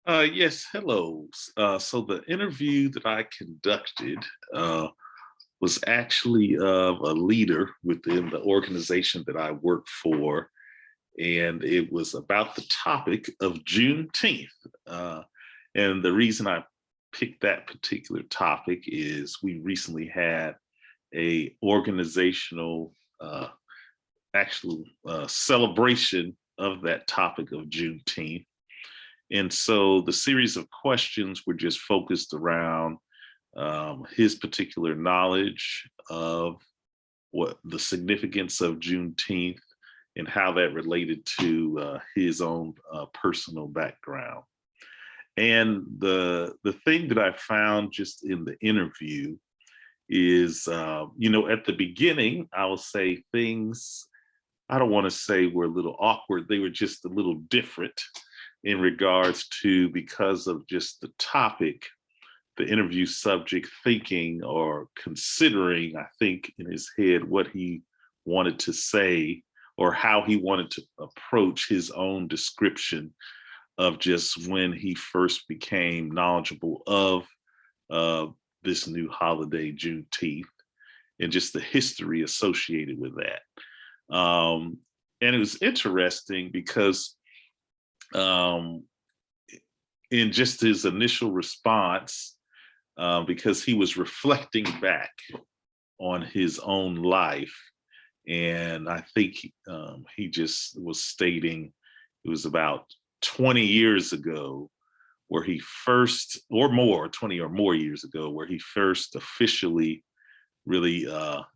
Yes, hello. So the interview that I conducted uh, was actually of a leader within the organization that I work for, and it was about the topic of Juneteenth. Uh, and the reason I picked that particular topic is we recently had a organizational actual celebration of that topic of Juneteenth. And so the series of questions were just focused around his particular knowledge of what the significance of Juneteenth and how that related to his own personal background. And the thing that I found just in the interview is, at the beginning, I will say things I don't want to say were a little awkward. They were just a little different in regards to because of just the topic, the interview subject thinking or considering, I think, in his head what he wanted to say or how he wanted to approach his own description of just when he first became knowledgeable of uh, this new holiday, Juneteenth, and just the history associated with that. And it was interesting because um, in just his initial response, because he was reflecting back on his own life. And I think he just was stating it was about 20 years ago where he first, or more, 20 or more years ago, where he first officially really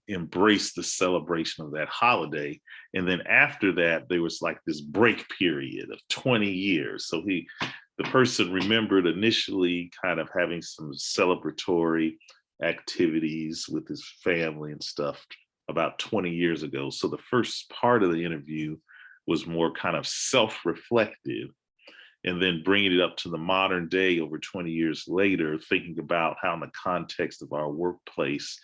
embraced the celebration of that holiday. And then after that, there was like this break period of 20 years. So the person remembered initially kind of having some celebratory activities with his family and stuff about 20 years ago. So the first part of the interview was more kind of self-reflective, and then bringing it up to the modern day over 20 years later, thinking about how in the context of our workplace,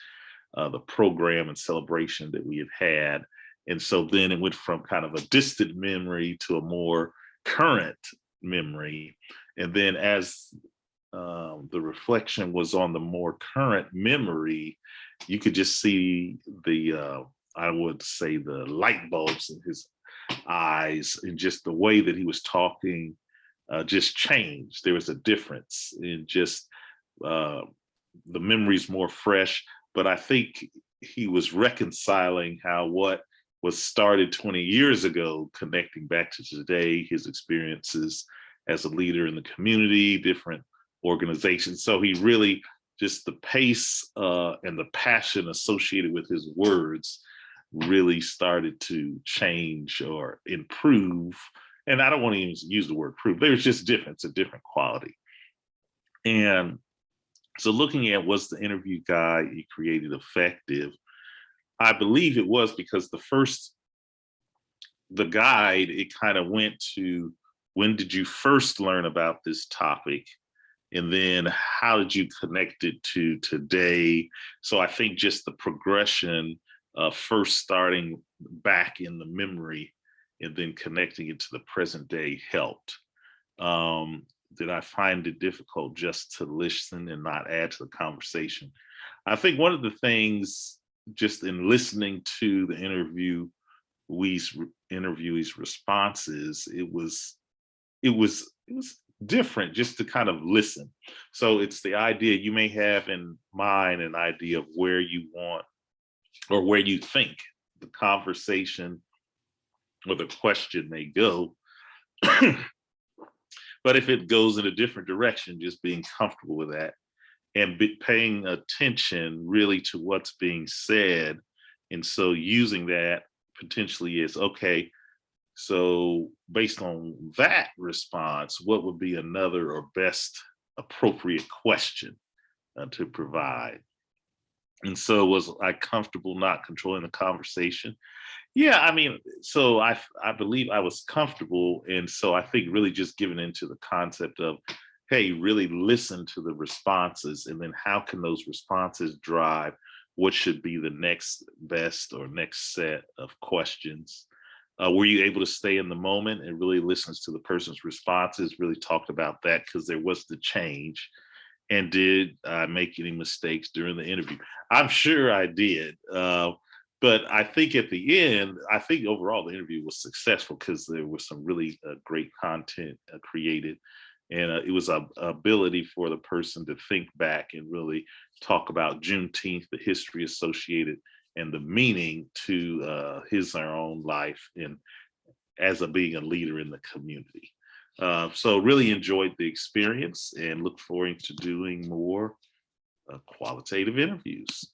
the program and celebration that we had. And so then it went from kind of a distant memory to a more current memory. And then as the reflection was on the more current memory, you could just see I would say, the light bulbs in his eyes and just the way that he was talking just changed. There was a difference in just uh, the memories more fresh, but I think he was reconciling how what was started 20 years ago, connecting back to today, his experiences as a leader in the community, different organizations. So he really just the pace and the passion associated with his words really started to change or improve. And I don't want to even use the word prove. There's just difference, a different quality. And so looking at was the interview guide he created effective, I believe it was because the guide, it kind of went to when did you first learn about this topic? And then how did you connect it to today? So I think just the progression of first starting back in the memory and then connecting it to the present day helped. Did I find it difficult just to listen and not add to the conversation? I think one of the things just in listening to the interviewees responses, it was different just to kind of listen. So it's the idea you may have in mind an idea of where you want or where you think the conversation or the question may go. But if it goes in a different direction, just being comfortable with that and paying attention really to what's being said. And so using that potentially is okay. So based on that response, what would be another or best appropriate question to provide? And so was I comfortable not controlling the conversation? Yeah, I mean, so I believe I was comfortable, and so I think really just giving into the concept of, hey, really listen to the responses, and then how can those responses drive what should be the next best or next set of questions Were you able to stay in the moment and really listens to the person's responses? Really talked about that because there was the change. And did I make any mistakes during the interview? I'm sure I did. But I think at the end, I think overall the interview was successful because there was some really great content created. And it was a ability for the person to think back and really talk about Juneteenth, the history associated, and the meaning to his or her own life and as a being a leader in the community. So really enjoyed the experience and look forward to doing more qualitative interviews.